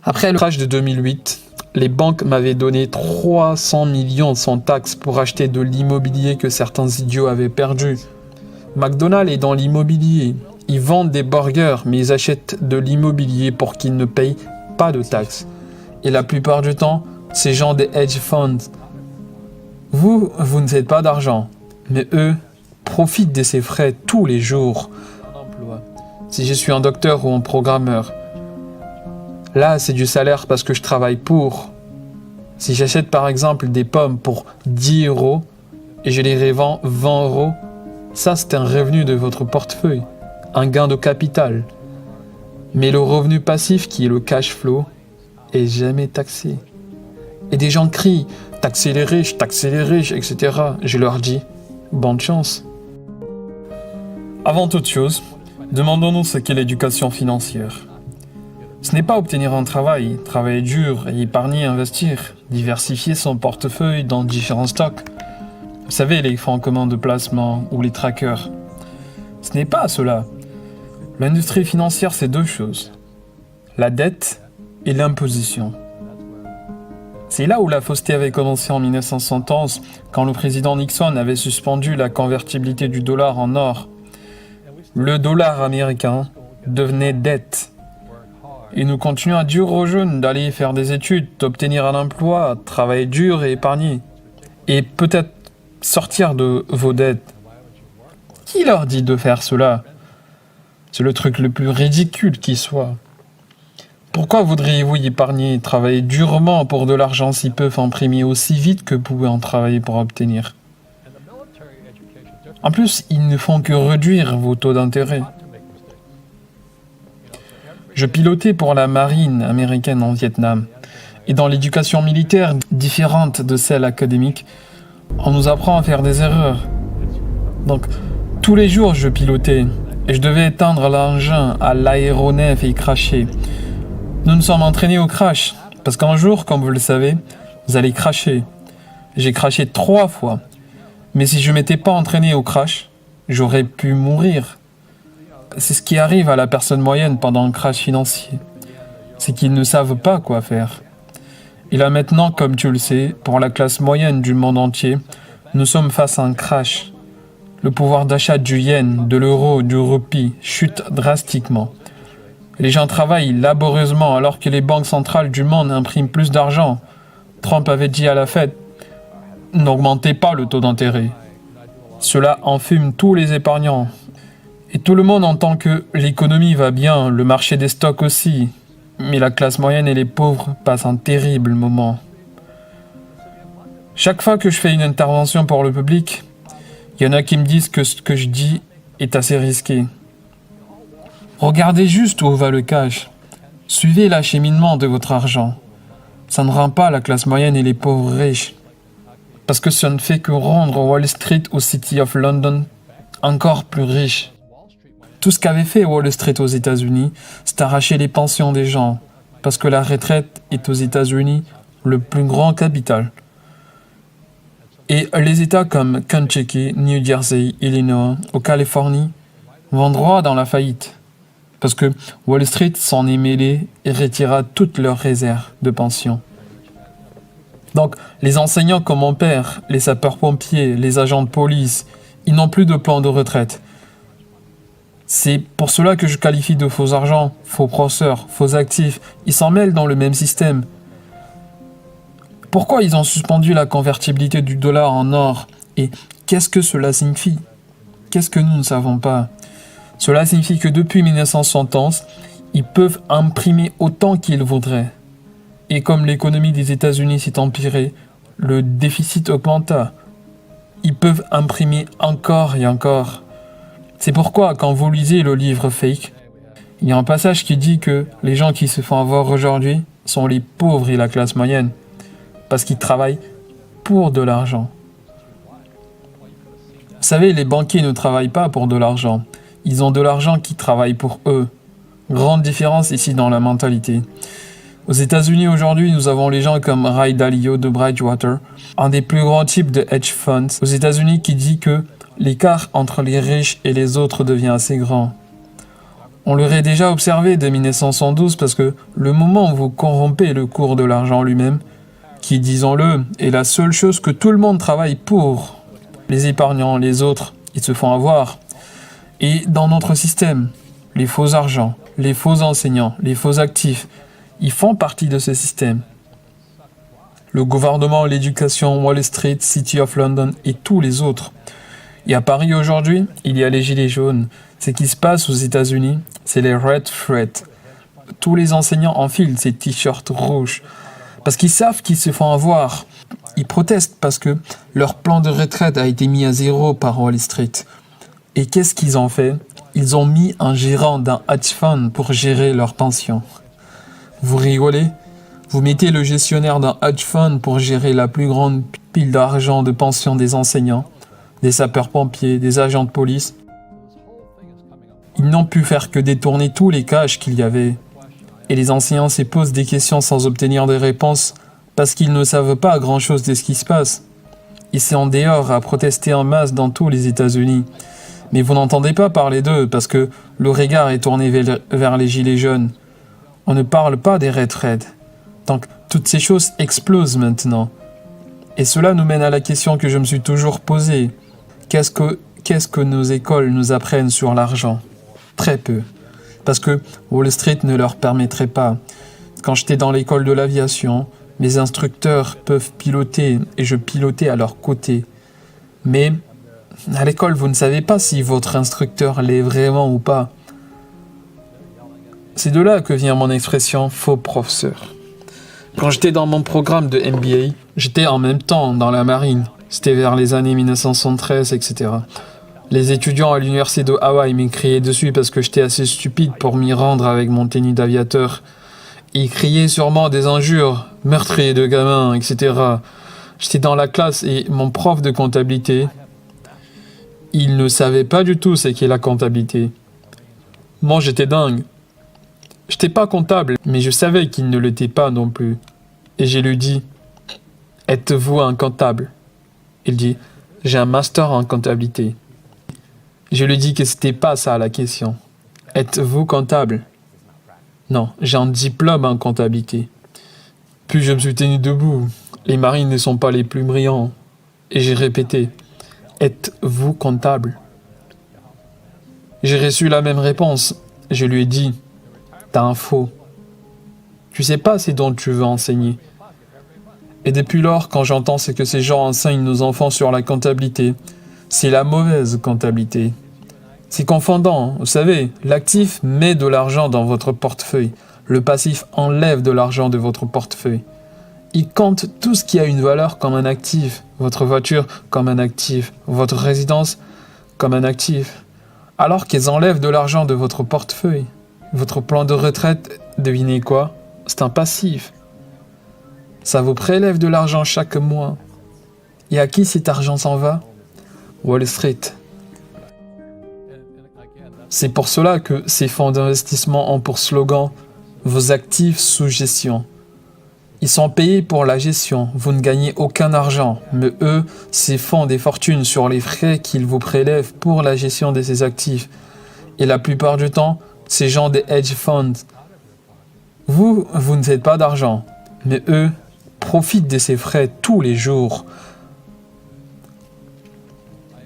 Après le crash de 2008, les banques m'avaient donné 300 millions sans taxes pour acheter de l'immobilier que certains idiots avaient perdu. McDonald's est dans l'immobilier. Ils vendent des burgers, mais ils achètent de l'immobilier pour qu'ils ne payent pas de taxes. Et la plupart du temps, c'est genre des hedge funds. Vous ne faites pas d'argent, mais eux profitent de ces frais tous les jours. Si je suis un docteur ou un programmeur, là c'est du salaire parce que je travaille pour. Si j'achète par exemple des pommes pour 10 € et je les revends 20 €, ça c'est un revenu de votre portefeuille, un gain de capital. Mais le revenu passif qui est le cash flow est jamais taxé. Et des gens crient « taxez les riches, etc. » Je leur dis « bonne chance ». Avant toute chose, demandons-nous ce qu'est l'éducation financière. Ce n'est pas obtenir un travail, travailler dur et épargner, investir, diversifier son portefeuille dans différents stocks. Vous savez, les fonds communs de placement ou les trackers. Ce n'est pas cela. L'industrie financière, c'est deux choses. La dette et l'imposition. C'est là où la fausseté avait commencé en 1971, quand le président Nixon avait suspendu la convertibilité du dollar en or. Le dollar américain devenait dette. Et nous continuons à dire aux jeunes d'aller faire des études, d'obtenir un emploi, travailler dur et épargner. Et peut-être sortir de vos dettes. Qui leur dit de faire cela? C'est le truc le plus ridicule qui soit. Pourquoi voudriez-vous y épargner et travailler durement pour de l'argent si peu imprimer aussi vite que vous pouvez en travailler pour obtenir? En plus, ils ne font que réduire vos taux d'intérêt. Je pilotais pour la marine américaine en Vietnam. Et dans l'éducation militaire, différente de celle académique, on nous apprend à faire des erreurs. Donc, tous les jours, je pilotais. Et je devais éteindre l'engin à l'aéronef et cracher. Nous nous sommes entraînés au crash. Parce qu'un jour, comme vous le savez, vous allez cracher. J'ai craché 3 fois. Mais si je ne m'étais pas entraîné au crash, j'aurais pu mourir. C'est ce qui arrive à la personne moyenne pendant un crash financier. C'est qu'ils ne savent pas quoi faire. Et là maintenant, comme tu le sais, pour la classe moyenne du monde entier, nous sommes face à un crash. Le pouvoir d'achat du yen, de l'euro, du roupie chute drastiquement. Les gens travaillent laborieusement alors que les banques centrales du monde impriment plus d'argent. Trump avait dit à la Fed « N'augmentez pas le taux d'intérêt ». Cela enfume tous les épargnants. Et tout le monde entend que l'économie va bien, le marché des stocks aussi. Mais la classe moyenne et les pauvres passent un terrible moment. Chaque fois que je fais une intervention pour le public, il y en a qui me disent que ce que je dis est assez risqué. Regardez juste où va le cash. Suivez l'acheminement de votre argent. Ça ne rend pas la classe moyenne et les pauvres riches. Parce que ça ne fait que rendre Wall Street ou City of London encore plus riches. Tout ce qu'avait fait Wall Street aux États-Unis, c'est arracher les pensions des gens. Parce que la retraite est aux États-Unis le plus grand capital. Et les États comme Kentucky, New Jersey, Illinois ou Californie vont droit dans la faillite. Parce que Wall Street s'en est mêlé et retira toutes leurs réserves de pension. Donc, les enseignants comme mon père, les sapeurs-pompiers, les agents de police, ils n'ont plus de plan de retraite. C'est pour cela que je qualifie de faux argent, faux professeurs, faux actifs. Ils s'en mêlent dans le même système. Pourquoi ils ont suspendu la convertibilité du dollar en or? Et qu'est-ce que cela signifie? Qu'est-ce que nous ne savons pas? Cela signifie que depuis 1971, ils peuvent imprimer autant qu'ils voudraient. Et comme l'économie des États-Unis s'est empirée, le déficit augmenta. Ils peuvent imprimer encore et encore. C'est pourquoi, quand vous lisez le livre Fake, il y a un passage qui dit que les gens qui se font avoir aujourd'hui sont les pauvres et la classe moyenne, parce qu'ils travaillent pour de l'argent. Vous savez, les banquiers ne travaillent pas pour de l'argent. Ils ont de l'argent qui travaille pour eux. Grande différence ici dans la mentalité. Aux États-Unis aujourd'hui, nous avons les gens comme Ray Dalio de Bridgewater, un des plus grands types de hedge funds aux États-Unis, qui dit que l'écart entre les riches et les autres devient assez grand. On l'aurait déjà observé dès 1912 parce que le moment où vous corrompez le cours de l'argent lui-même, qui, disons-le, est la seule chose que tout le monde travaille pour, les épargnants, les autres, ils se font avoir. Et dans notre système, les faux argents, les faux enseignants, les faux actifs, ils font partie de ce système. Le gouvernement, l'éducation, Wall Street, City of London et tous les autres. Et à Paris aujourd'hui, il y a les gilets jaunes. Ce qui se passe aux États-Unis, c'est les Red Threads. Tous les enseignants enfilent ces t-shirts rouges parce qu'ils savent qu'ils se font avoir. Ils protestent parce que leur plan de retraite a été mis à zéro par Wall Street. Et qu'est-ce qu'ils ont fait? Ils ont mis un gérant d'un hedge fund pour gérer leur pension. Vous rigolez? Vous mettez le gestionnaire d'un hedge fund pour gérer la plus grande pile d'argent de pension des enseignants, des sapeurs-pompiers, des agents de police. Ils n'ont pu faire que détourner tous les cash qu'il y avait. Et les enseignants se posent des questions sans obtenir des réponses parce qu'ils ne savent pas grand-chose de ce qui se passe. Ils sont dehors à protester en masse dans tous les États-Unis. Mais vous n'entendez pas parler d'eux parce que le regard est tourné vers les gilets jaunes. On ne parle pas des Red Threads. Donc, toutes ces choses explosent maintenant. Et cela nous mène à la question que je me suis toujours posée. Qu'est-ce que nos écoles nous apprennent sur l'argent? Très peu. Parce que Wall Street ne leur permettrait pas. Quand j'étais dans l'école de l'aviation, mes instructeurs peuvent piloter et je pilotais à leur côté. Mais à l'école, vous ne savez pas si votre instructeur l'est vraiment ou pas. C'est de là que vient mon expression « faux professeur ». Quand j'étais dans mon programme de MBA, j'étais en même temps dans la marine. C'était vers les années 1973, etc. Les étudiants à l'université de Hawaï me criaient dessus parce que j'étais assez stupide pour m'y rendre avec mon tenue d'aviateur. Ils criaient sûrement des injures, meurtriers de gamins, etc. J'étais dans la classe et mon prof de comptabilité, il ne savait pas du tout ce qu'est la comptabilité. Moi, j'étais dingue. J'étais pas comptable, mais je savais qu'il ne l'était pas non plus. Et je lui dis, « Êtes-vous un comptable ?» Il dit, « J'ai un master en comptabilité. » Je lui dis que c'était pas ça la question. « Êtes-vous comptable ?» Non, j'ai un diplôme en comptabilité. Puis je me suis tenu debout. Les marines ne sont pas les plus brillants. Et j'ai répété, « Êtes-vous comptable ?» J'ai reçu la même réponse. Je lui ai dit, « T'as un faux. Tu sais pas ce dont tu veux enseigner. » Et depuis lors, quand j'entends ce que ces gens enseignent nos enfants sur la comptabilité, c'est la mauvaise comptabilité. C'est confondant, vous savez, l'actif met de l'argent dans votre portefeuille, le passif enlève de l'argent de votre portefeuille. Il compte tout ce qui a une valeur comme un actif, votre voiture comme un actif, votre résidence comme un actif, alors qu'ils enlèvent de l'argent de votre portefeuille. Votre plan de retraite, devinez quoi? C'est un passif. Ça vous prélève de l'argent chaque mois. Et à qui cet argent s'en va? Wall Street. C'est pour cela que ces fonds d'investissement ont pour slogan « Vos actifs sous gestion ». Ils sont payés pour la gestion, vous ne gagnez aucun argent, mais eux, ces fonds des fortunes sur les frais qu'ils vous prélèvent pour la gestion de ces actifs. Et la plupart du temps, ces gens des hedge funds. Vous ne faites pas d'argent, mais eux profitent de ces frais tous les jours.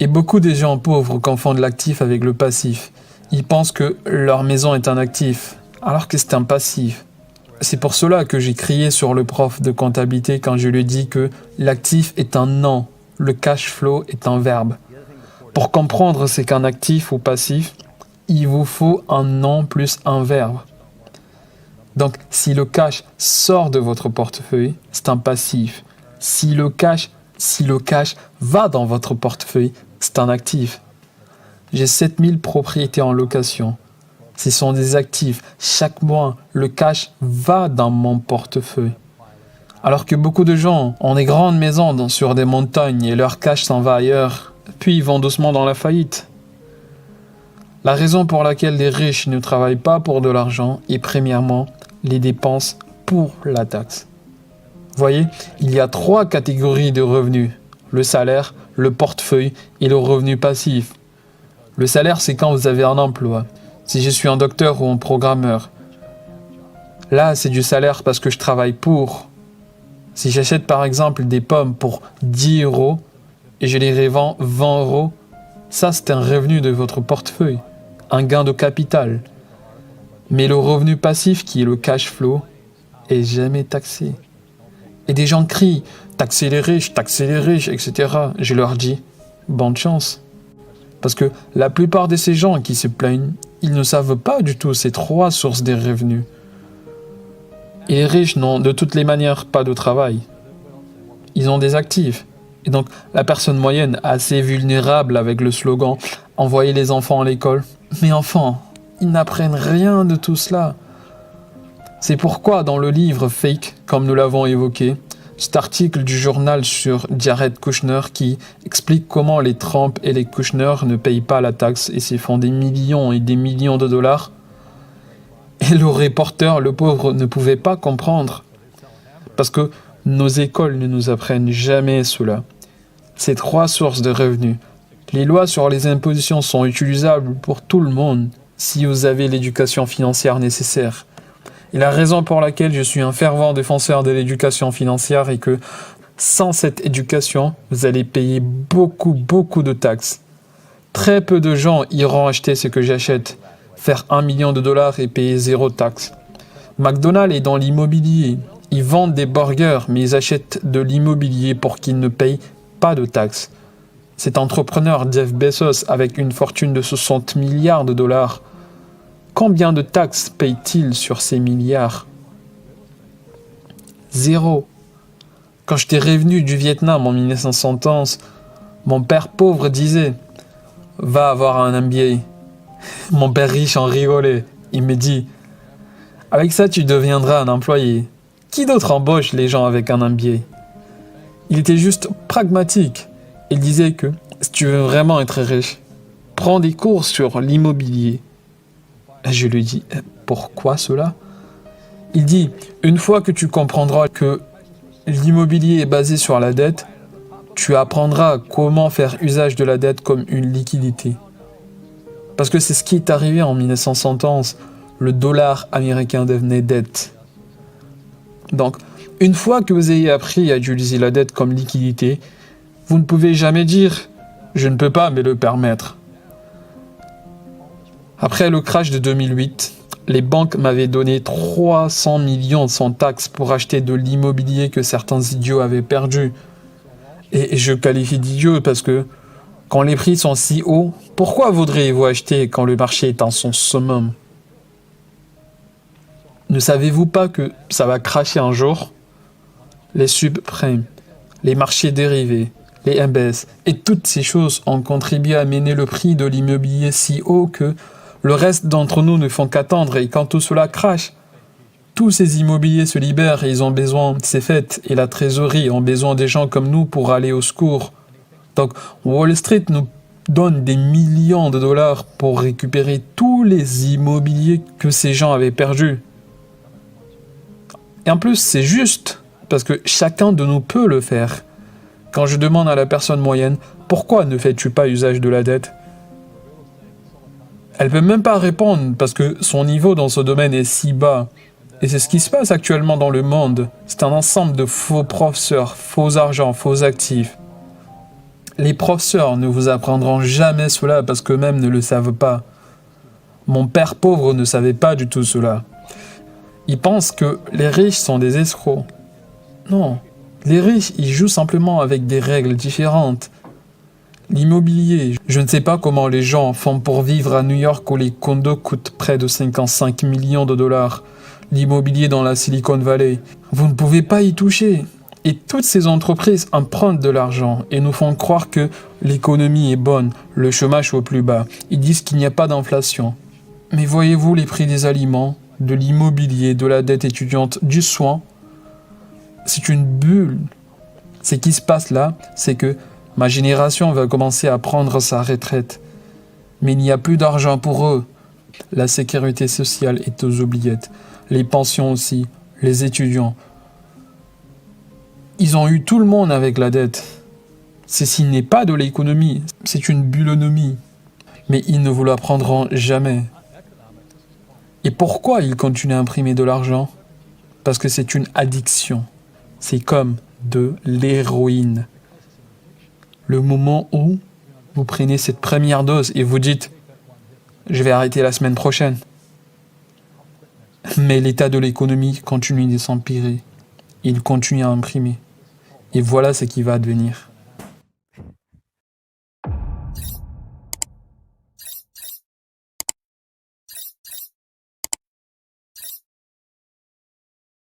Et beaucoup de gens pauvres confondent l'actif avec le passif. Ils pensent que leur maison est un actif, alors que c'est un passif. C'est pour cela que j'ai crié sur le prof de comptabilité quand je lui ai dit que l'actif est un nom, le cash flow est un verbe. Pour comprendre ce qu'un actif ou passif, il vous faut un nom plus un verbe. Donc, si le cash sort de votre portefeuille, c'est un passif. Si le cash va dans votre portefeuille, c'est un actif. J'ai 7000 propriétés en location. Ce sont des actifs. Chaque mois, le cash va dans mon portefeuille. Alors que beaucoup de gens ont des grandes maisons sur des montagnes et leur cash s'en va ailleurs, puis ils vont doucement dans la faillite. La raison pour laquelle les riches ne travaillent pas pour de l'argent est premièrement les dépenses pour la taxe. Voyez, il y a 3 catégories de revenus. Le salaire, le portefeuille et le revenu passif. Le salaire, c'est quand vous avez un emploi. Si je suis un docteur ou un programmeur, là, c'est du salaire parce que je travaille pour. Si j'achète par exemple des pommes pour 10 euros et je les revends 20 euros, ça c'est un revenu de votre portefeuille, un gain de capital. Mais le revenu passif qui est le cash flow est jamais taxé. Et des gens crient « taxez les riches, etc. » Je leur dis « bonne chance ». Parce que la plupart de ces gens qui se plaignent, ils ne savent pas du tout ces trois sources des revenus. Et les riches n'ont de toutes les manières pas de travail. Ils ont des actifs. Et donc la personne moyenne assez vulnérable avec le slogan « envoyez les enfants à l'école ». Mais enfants, ils n'apprennent rien de tout cela. C'est pourquoi dans le livre Fake, comme nous l'avons évoqué, cet article du journal sur Jared Kushner qui explique comment les Trump et les Kushner ne payent pas la taxe et s'y font des millions et des millions de dollars. Et le reporter, le pauvre, ne pouvait pas comprendre. Parce que nos écoles ne nous apprennent jamais cela. Ces trois sources de revenus. Les lois sur les impositions sont utilisables pour tout le monde si vous avez l'éducation financière nécessaire. Et la raison pour laquelle je suis un fervent défenseur de l'éducation financière est que sans cette éducation, vous allez payer beaucoup de taxes. Très peu de gens iront acheter ce que j'achète, faire 1 million de dollars et payer 0 taxes. McDonald's est dans l'immobilier. Ils vendent des burgers, mais ils achètent de l'immobilier pour qu'ils ne payent pas de taxes. Cet entrepreneur Jeff Bezos, avec une fortune de 60 milliards de dollars, combien de taxes paye-t-il sur ces milliards? 0. Quand j'étais revenu du Vietnam en 1911, mon père pauvre disait « Va avoir un MBA ». Mon père riche en rigolait. Il me dit « Avec ça, tu deviendras un employé. Qui d'autre embauche les gens avec un MBA ?» Il était juste pragmatique. Il disait que si tu veux vraiment être riche, prends des cours sur l'immobilier. Je lui dis « Pourquoi cela ?» Il dit « Une fois que tu comprendras que l'immobilier est basé sur la dette, tu apprendras comment faire usage de la dette comme une liquidité. » Parce que c'est ce qui est arrivé en 1911. Le dollar américain devenait dette. Donc, une fois que vous ayez appris à utiliser la dette comme liquidité, vous ne pouvez jamais dire « Je ne peux pas me le permettre ». Après le crash de 2008, les banques m'avaient donné 300 millions sans taxes pour acheter de l'immobilier que certains idiots avaient perdu. Et je qualifie d'idiot parce que quand les prix sont si hauts, pourquoi voudriez-vous acheter quand le marché est en son summum? Ne savez-vous pas que ça va crasher un jour? Les subprimes, les marchés dérivés, les MBS et toutes ces choses ont contribué à mener le prix de l'immobilier si haut que le reste d'entre nous ne font qu'attendre et quand tout cela crache, tous ces immobiliers se libèrent et ils ont besoin, c'est fait, et la trésorerie ont besoin des gens comme nous pour aller au secours. Donc Wall Street nous donne des millions de dollars pour récupérer tous les immobiliers que ces gens avaient perdus. Et en plus, c'est juste, parce que chacun de nous peut le faire. Quand je demande à la personne moyenne, pourquoi ne fais-tu pas usage de la dette? Elle ne peut même pas répondre parce que son niveau dans ce domaine est si bas. Et c'est ce qui se passe actuellement dans le monde. C'est un ensemble de faux professeurs, faux argent, faux actifs. Les professeurs ne vous apprendront jamais cela parce qu'eux-mêmes ne le savent pas. Mon père pauvre ne savait pas du tout cela. Il pense que les riches sont des escrocs. Non, les riches, ils jouent simplement avec des règles différentes. L'immobilier, je ne sais pas comment les gens font pour vivre à New York où les condos coûtent près de 55 millions de dollars. L'immobilier dans la Silicon Valley, vous ne pouvez pas y toucher. Et toutes ces entreprises empruntent de l'argent et nous font croire que l'économie est bonne, le chômage au plus bas. Ils disent qu'il n'y a pas d'inflation. Mais voyez-vous les prix des aliments, de l'immobilier, de la dette étudiante, du soin? C'est une bulle. Ce qui se passe là, c'est que ma génération va commencer à prendre sa retraite. Mais il n'y a plus d'argent pour eux. La sécurité sociale est aux oubliettes. Les pensions aussi, les étudiants. Ils ont eu tout le monde avec la dette. Ceci n'est pas de l'économie, c'est une bullonomie. Mais ils ne vous l'apprendront jamais. Et pourquoi il continue à imprimer de l'argent? Parce que c'est une addiction. C'est comme de l'héroïne. Le moment où vous prenez cette première dose et vous dites « je vais arrêter la semaine prochaine ». Mais l'état de l'économie continue de s'empirer. Il continue à imprimer. Et voilà ce qui va advenir.